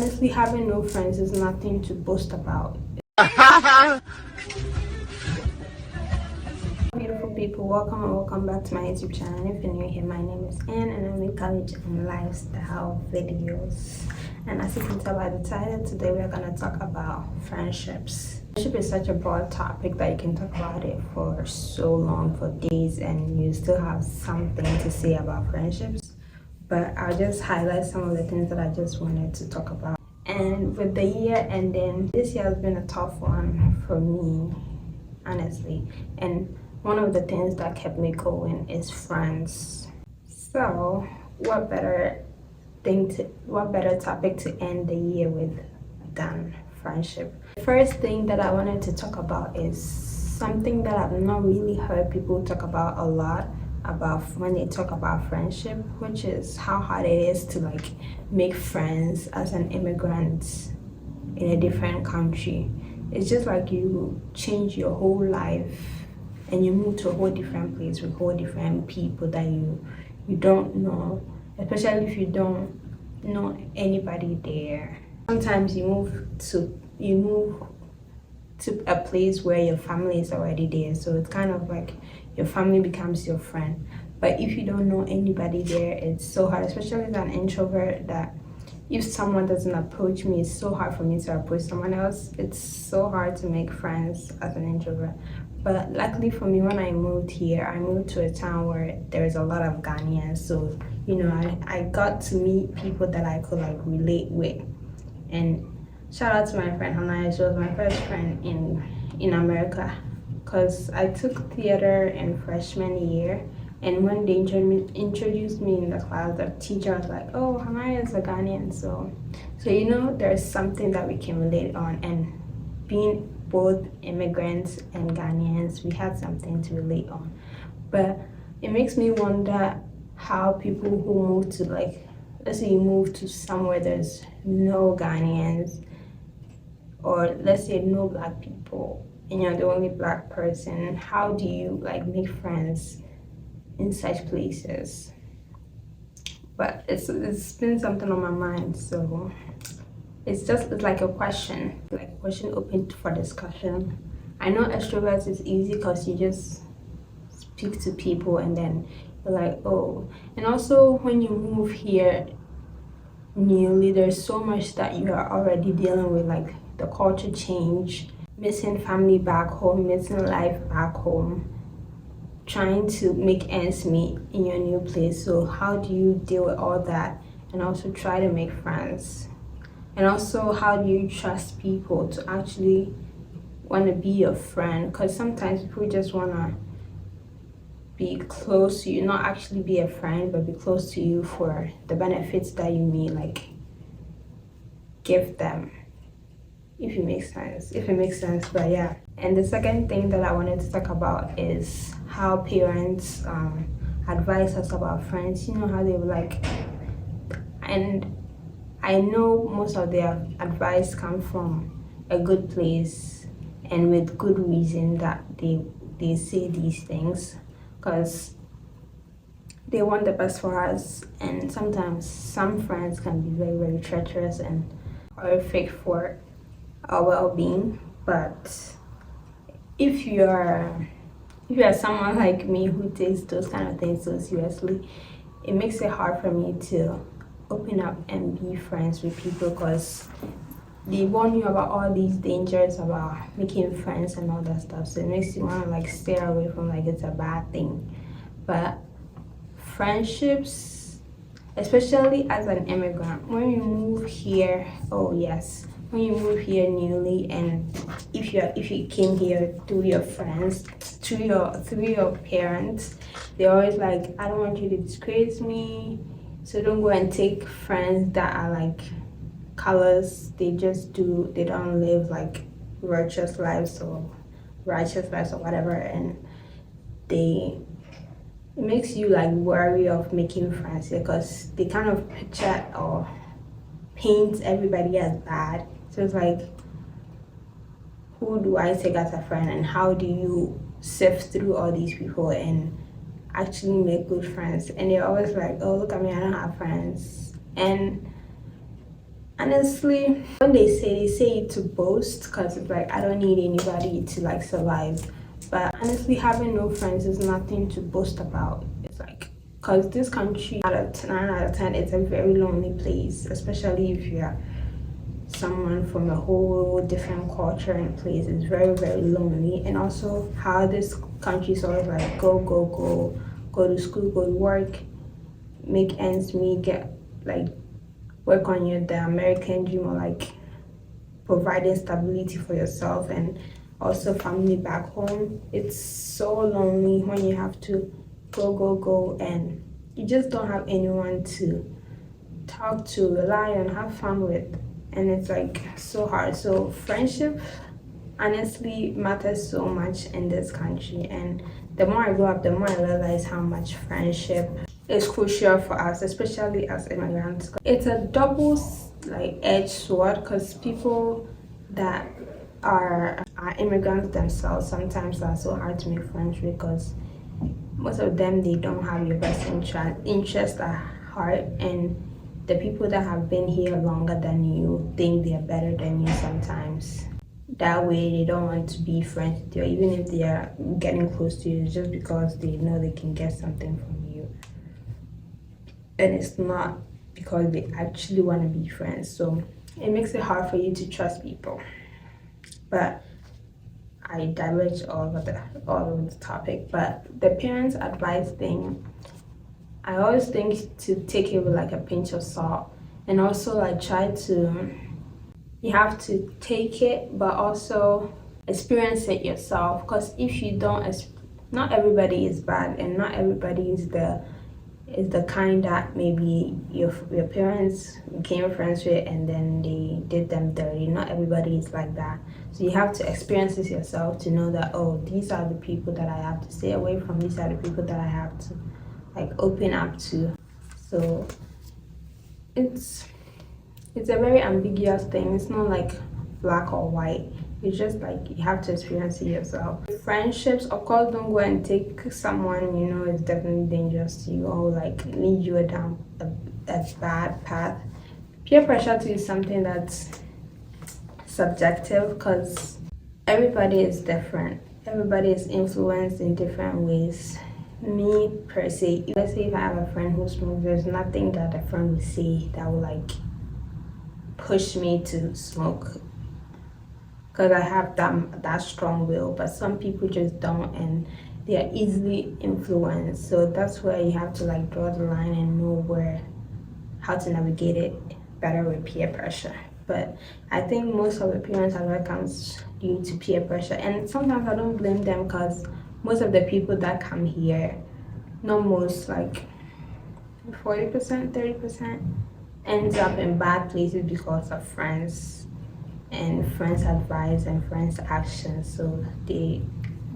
honestly, having no friends is nothing to boast about. Beautiful people, welcome and welcome back to my YouTube channel. If you're new here, my name is Anne and I make college and lifestyle videos. And as you can tell by the title, today we're going to talk about friendships. Friendship is such a broad topic that you can talk about it for so long, for days, and you still have something to say about friendships. But I'll just highlight some of the things that I just wanted to talk about. And with the year ending, this year has been a tough one for me, honestly. And one of the things that kept me going is friends. So what better topic to end the year with than friendship? The first thing that I wanted to talk about is something that I've not really heard people talk about a lot about when they talk about friendship, which is how hard it is to like make friends as an immigrant in a different country. It's just like you change your whole life and you move to a whole different place with whole different people that you don't know, especially if you don't know anybody there. Sometimes you move to a place where your family is already there, so it's kind of like your family becomes your friend. But if you don't know anybody there, it's so hard, especially as an introvert, that if someone doesn't approach me, it's so hard for me to approach someone else. It's so hard to make friends as an introvert. But luckily for me, when I moved here, I moved to a town where there's a lot of Ghanaians. So, you know, I got to meet people that I could like relate with. And shout out to my friend Hannah. She was my first friend in America, because I took theater in freshman year. And when they introduced me in the class, the teacher was like, oh, Hannah is a Ghanaian. So you know, there's something that we can relate on. And being both immigrants and Ghanaians, we had something to relate on. But it makes me wonder how people who move to, like, let's say you move to somewhere there's no Ghanaians, or let's say no black people, and you're the only black person, how do you like make friends in such places? But it's been something on my mind, so it's like a question open for discussion. I know extroverts is easy because you just speak to people and then you're like, oh. And also when you move here newly, there's so much that you are already dealing with, like the culture change, missing family back home, missing life back home, trying to make ends meet in your new place. So how do you deal with all that and also try to make friends? And also, how do you trust people to actually want to be your friend? Because sometimes people just want to be close to you, not actually be a friend, but be close to you for the benefits that you may like give them. If it makes sense. But yeah. And the second thing that I wanted to talk about is how parents advise us about friends. You know how they were like, and I know most of their advice comes from a good place and with good reason that they say these things, because they want the best for us. And sometimes some friends can be very, very treacherous and horrific for our well-being. But if you're someone like me who takes those kind of things so seriously, it makes it hard for me to open up and be friends with people, because they warn you about all these dangers about making friends and all that stuff. So it makes you want to like stay away from, like it's a bad thing. But friendships, especially as an immigrant, when you move here, when you move here newly, and if you came here through your friends, through your parents, they're always like, I don't want you to disgrace me, so don't go and take friends that are like colors. They don't live like righteous lives or whatever, and it makes you like wary of making friends, because they kind of picture or paint everybody as bad. So it's like, who do I take as a friend, and how do you sift through all these people and actually make good friends? And they're always like, oh, look at me, I don't have friends. And Honestly, when they say it to boast because it's like I don't need anybody to like survive. But honestly, having no friends is nothing to boast about. It's like because this country, out of 9 out of 10, it's a very lonely place, especially if you're someone from a whole different culture and place. It's very, very lonely. And also how this country sort of like go to school, go to work, make ends meet, get like work on your the American dream or like providing stability for yourself and also family back home. It's so lonely when you have to go and you just don't have anyone to talk to, rely on, have fun with. And it's like so hard. So friendship honestly matters so much in this country. And the more I grow up, the more I realize how much friendship is crucial for us, especially as immigrants. It's a double like edged sword because people that are immigrants themselves sometimes are so hard to make friends with because most of them they don't have your best interest at heart, and the people that have been here longer than you think they're better than you sometimes. That way they don't want to be friends with you, even if they are getting close to you, just because they know they can get something from you. And it's not because they actually want to be friends. So it makes it hard for you to trust people. But I diverge all over the topic. But the parents' advice thing, I always think to take it with like a pinch of salt, and also like try to you have to take it but also experience it yourself, because if you don't not everybody is bad, and not everybody is the kind that maybe your parents became friends with and then they did them dirty. Not everybody is like that. So you have to experience this yourself to know that, oh, these are the people that I have to stay away from, these are the people that I have to like open up to. So it's a very ambiguous thing. It's not like black or white. It's just like you have to experience it yourself. Friendships, of course, don't go and take someone you know is definitely dangerous to you or like lead you down a bad path. Peer pressure too is something that's subjective because everybody is different. Everybody is influenced in different ways. Me per se, let's say if I have a friend who smokes, there's nothing that a friend would say that would like push me to smoke because I have that strong will. But some people just don't, and they are easily influenced. So that's where you have to like draw the line and know where how to navigate it better with peer pressure. But I think most of the parents advice comes due to peer pressure, and sometimes I don't blame them because most of the people that come here, not most, like 40%, 30%, ends up in bad places because of friends and friends' advice and friends' actions. So the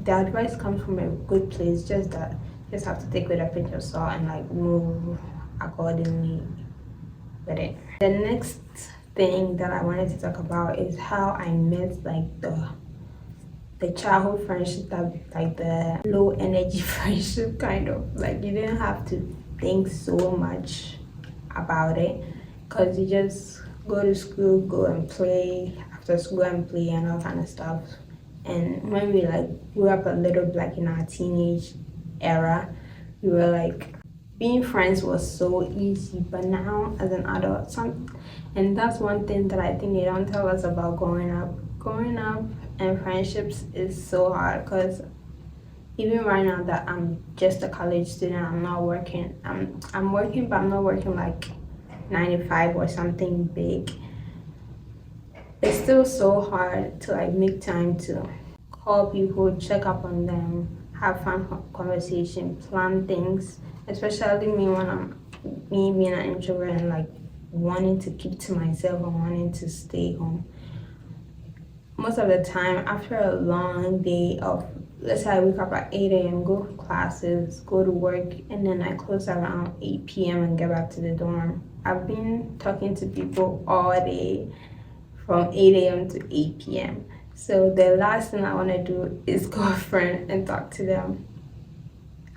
advice comes from a good place, just that just have to take with a pinch of salt and like move accordingly with it. The next thing that I wanted to talk about is how I met like the childhood friendship, that like the low energy friendship, kind of like you didn't have to think so much about it because you just go to school, go and play after school and play and all kind of stuff. And when we like grew up a little bit, like in our teenage era, we were like being friends was so easy. But now as an adult, and that's one thing that I think they don't tell us about growing up. Growing up and friendships is so hard because even right now that I'm just a college student, I'm not working. I'm working, but I'm not working like 9 to 5 or something big. It's still so hard to like make time to call people, check up on them, have fun conversation, plan things. Especially me being an introvert and like wanting to keep to myself and wanting to stay home. Most of the time, after a long day of, let's say I wake up at 8 a.m., go to classes, go to work, and then I close around 8 p.m. and get back to the dorm. I've been talking to people all day from 8 a.m. to 8 p.m. So the last thing I want to do is go a friend and talk to them.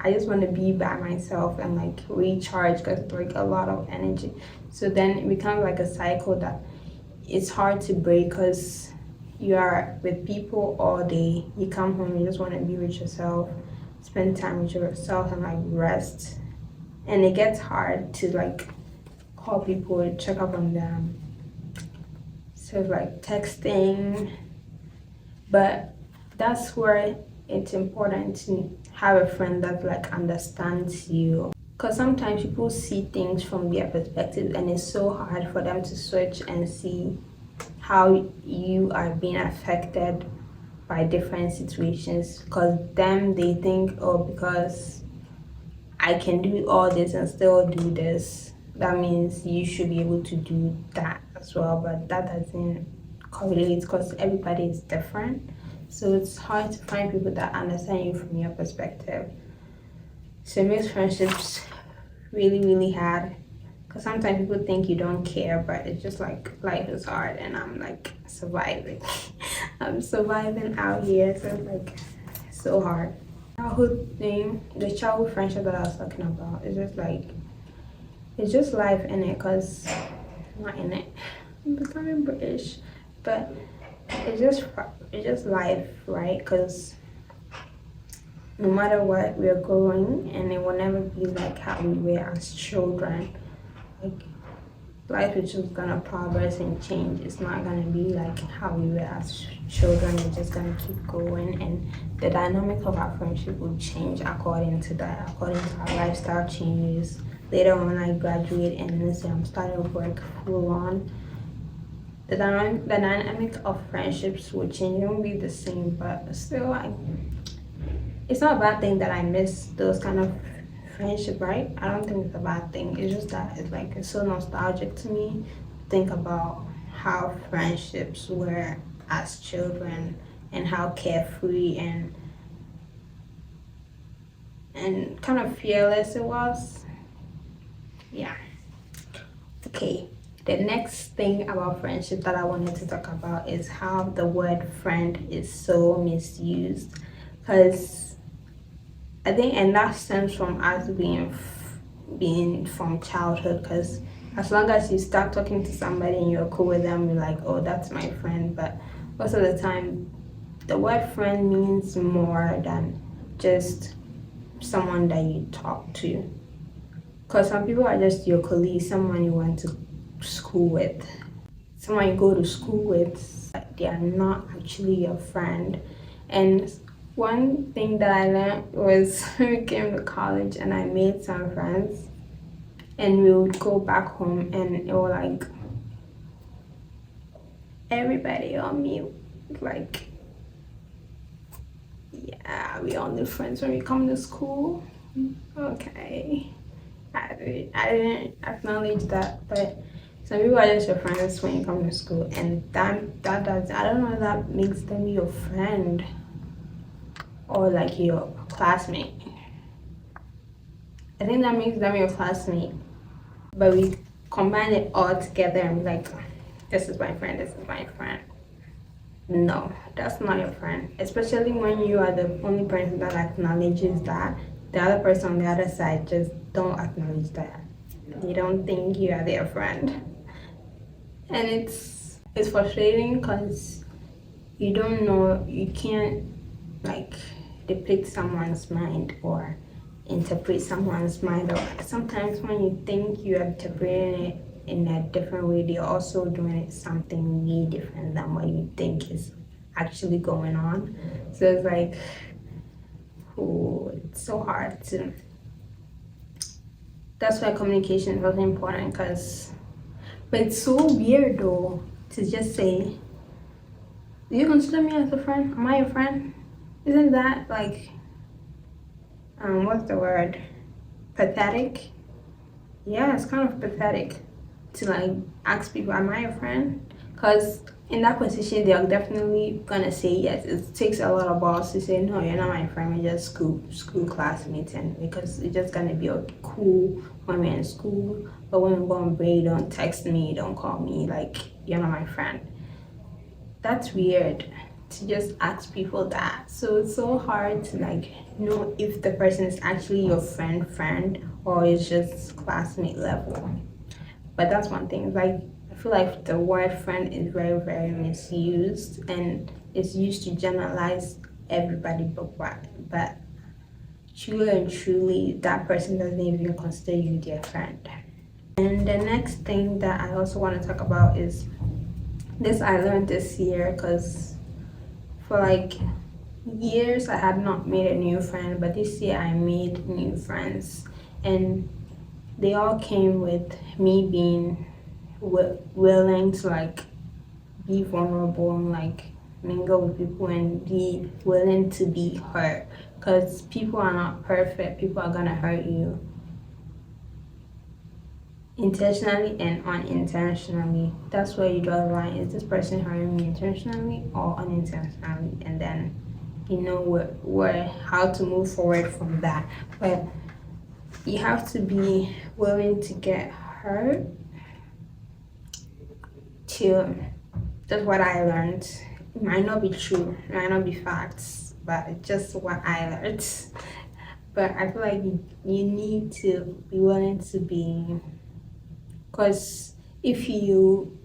I just want to be by myself and like recharge because it's like a lot of energy. So then it becomes like a cycle that it's hard to break because you are with people all day. You come home, you just want to be with yourself, spend time with yourself and like rest. And it gets hard to like call people, check up on them. So like texting, but that's where it's important to have a friend that like understands you. Because sometimes people see things from their perspective and it's so hard for them to switch and see how you are being affected by different situations. Because them, they think, oh, because I can do all this and still do this, that means you should be able to do that as well. But that doesn't correlate because everybody is different. So it's hard to find people that understand you from your perspective. So it makes friendships really, really hard. Because sometimes people think you don't care, but it's just like life is hard and I'm like surviving. I'm surviving out here, so it's like so hard. Childhood thing, the childhood friendship that I was talking about, it's just life in it, because not in it. I'm becoming British, but it's just life, right? Because no matter what, we're growing and it will never be like how we were as children. Like life is just gonna progress and change. It's not gonna be like how we were as children. We're just gonna keep going, and the dynamic of our friendship will change according to that, according to our lifestyle changes. Later on, when I graduate and let's say I'm starting work full on, the dynamic of friendships will change. It won't be the same, but still, it's not a bad thing that I miss those kind of friendship, right? I don't think it's a bad thing. It's just that it's so nostalgic to me. Think about how friendships were as children and how carefree and kind of fearless it was. Yeah. Okay. The next thing about friendship that I wanted to talk about is how the word friend is so misused. Because I think, and that stems from us being from childhood. Because as long as you start talking to somebody and you're cool with them, you're like, oh, that's my friend. But most of the time, the word friend means more than just someone that you talk to. Because some people are just your colleagues, someone you went to school with, someone you go to school with, but they are not actually your friend. And one thing that I learned was when we came to college and I made some friends and we would go back home and it was like everybody on me, like, yeah, we only friends when we come to school. Okay. I didn't acknowledge that, but some people are just your friends when you come to school, and that does, I don't know if that makes them your friend or like your classmate. I think that makes them your classmate, but we combine it all together and be like, this is my friend, this is my friend. No, that's not your friend, especially when you are the only person that acknowledges that. The other person on the other side just don't acknowledge that. They don't think you are their friend. And it's frustrating because you don't know, you can't like depict someone's mind or interpret someone's mind. Or sometimes when you think you are interpreting it in a different way, they're also doing it something way different than what you think is actually going on. So it's like, oh, it's so hard to. That's why communication is really important. But it's so weird though to just say, do you consider me as a friend? Am I a friend? Isn't that like, what's the word? Pathetic? Yeah, it's kind of pathetic to like ask people, am I a friend? Because in that position, they are definitely gonna say yes. It takes a lot of balls to say, no, you're not my friend, we're just school classmates, and because it's just gonna be cool when we're in school, but when we go on break, don't text me, don't call me, like, you're not my friend. That's weird to just ask people that. So it's so hard to like know if the person is actually your friend or it's just classmate level. But that's one thing, like feel like the word friend is very, very misused, and it's used to generalize everybody but what. But truly and truly, that person doesn't even consider you their friend. And the next thing that I also want to talk about is this I learned this year, because for like years I had not made a new friend, but this year I made new friends, and they all came with me being willing to like be vulnerable and like mingle with people and be willing to be hurt, because people are not perfect. People are gonna hurt you intentionally and unintentionally. That's where you draw the line. Is this person hurting me intentionally or unintentionally? And then you know where how to move forward from that. But you have to be willing to get hurt to. That's what I learned. It might not be true, it might not be facts, but it's just what I learned. But I feel like you need to be willing to be, because if you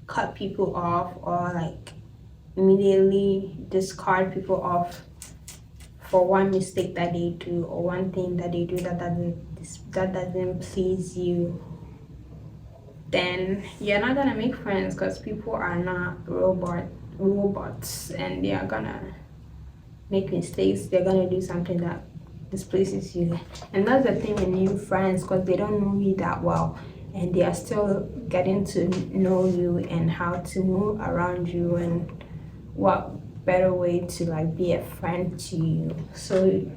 cut people off or like immediately discard people off for one mistake that they do or one thing that they do that doesn't please you, then you're not gonna make friends, because people are not robots, and they are gonna make mistakes. They're gonna do something that displeases you, and that's the thing with new friends, because they don't know you that well, and they are still getting to know you and how to move around you, and what better way to like be a friend to you. So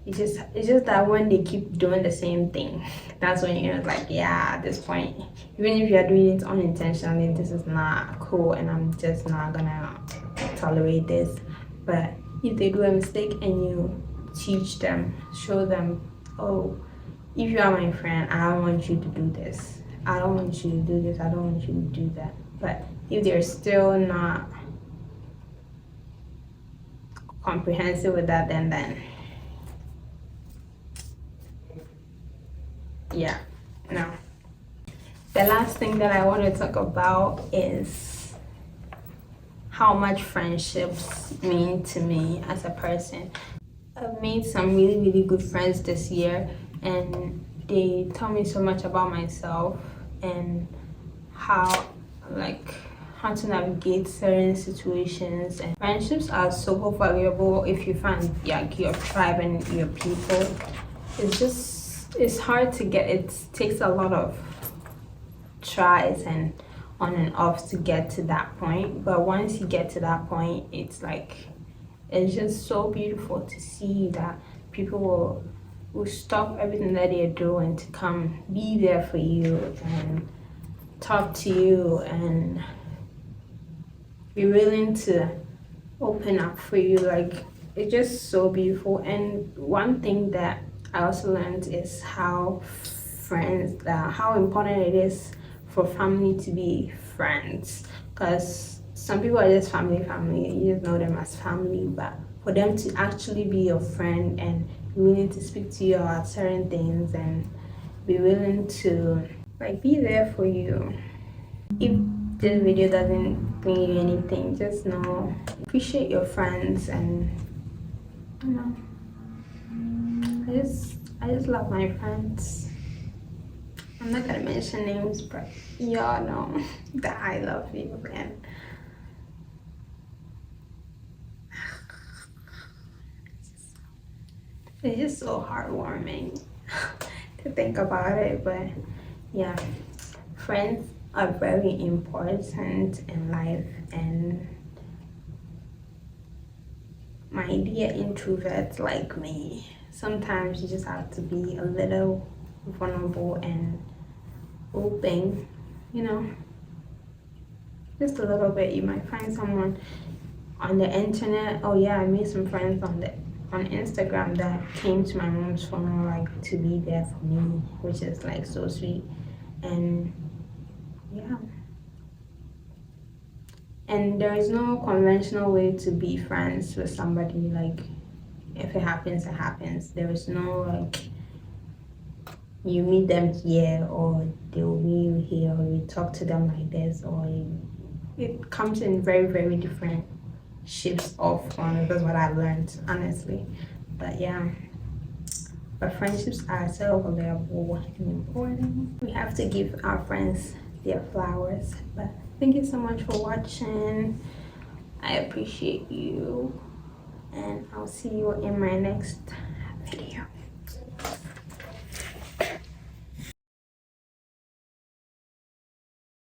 it's just that when they keep doing the same thing, that's when you're like, yeah, at this point, even if you're doing it unintentionally, this is not cool, and I'm just not gonna tolerate this. But if they do a mistake and you teach them, show them, oh, if you are my friend, I don't want you to do this, I don't want you to do this, I don't want you to do that. But if they're still not comprehensive with that, then yeah, no. The last thing that I want to talk about is how much friendships mean to me as a person. I've made some really, really good friends this year, and they taught me so much about myself and how to navigate certain situations. And friendships are so valuable if you find like your tribe and your people. It's hard to get. It takes a lot of tries and on and off to get to that point, but once you get to that point, it's just so beautiful to see that people will stop everything that they're doing to come be there for you and talk to you and be willing to open up for you. Like, it's just so beautiful. And one thing that I also learned is how important it is for family to be friends, because some people are just family, you just know them as family, but for them to actually be your friend and be willing to speak to you about certain things and be willing to like be there for you. If this video doesn't bring you anything, just know, appreciate your friends, and you know, I just love my friends. I'm not gonna mention names, but y'all know that I love you, and it's just so heartwarming to think about it. But yeah, friends are very important in life, and my dear introverts like me, sometimes you just have to be a little vulnerable and open, you know, just a little bit. You might find someone on the internet. Oh yeah, I made some friends on Instagram that came to my mom's funeral, like to be there for me, which is like so sweet. And yeah, and there is no conventional way to be friends with somebody. Like, if it happens, it happens. There is no like you meet them here, or they will meet you here, or you talk to them like this, or it comes in very, very different shapes of fun. That's what I learned, honestly. But yeah, but friendships are so valuable and important. We have to give our friends their flowers. But thank you so much for watching. I appreciate you, and I'll see you in my next video.